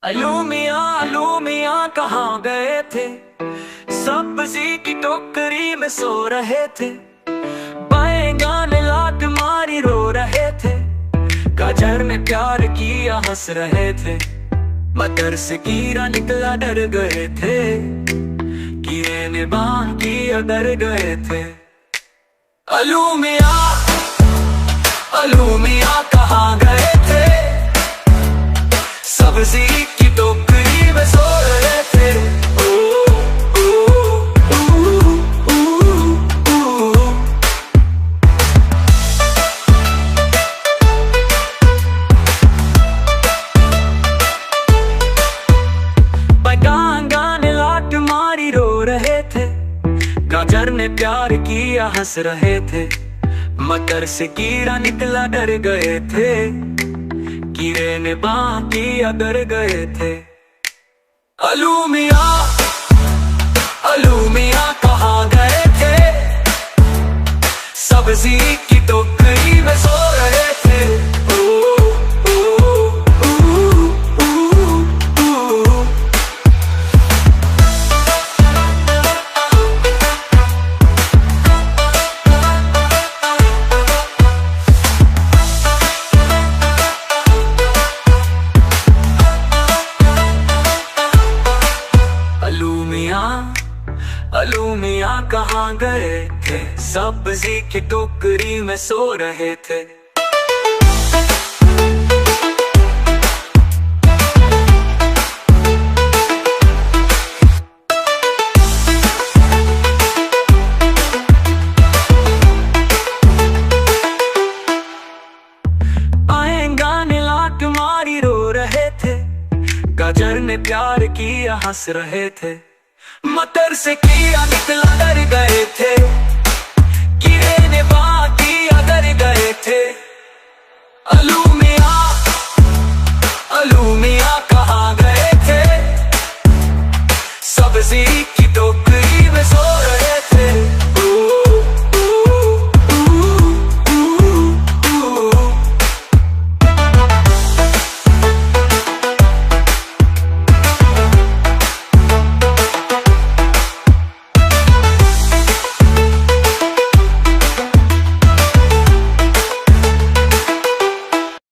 अलू मियाँ कहाँ गए थे? सब्जी की टोकरी में सो रहे थे। बैंगन लात मारी रो रहे थे। गाजर ने प्यार किया हंस रहे थे। मटर से कीड़ा निकला डर गए थे। कीड़े ने बांध किया डर गए थे। अलू मियाँ कहाँ गए थे? सब्जी की टोकरी में सो रहे थे। बैंगन ने लात मारी रो रहे थे। गाजर ने प्यार किया हंस रहे थे। मटर से कीड़ा निकला डर गए थे। कीड़े ने बांध किया डर गए थे। अलू मियाँ कहाँ गए थे? सब्जी की टोकरी में सो रहे थे। अलू मियाँ कहाँ गए थे? सब्जी की टोकरी में सो रहे थे। बैंगन ने लात मारी रो रहे थे। गाजर ने प्यार किया हंस रहे थे। मटर से कीड़ा निकला डर गए थे। कीड़े ने बांध किया डर गए थे। अलू मियाँ कहाँ गए थे? सब्जी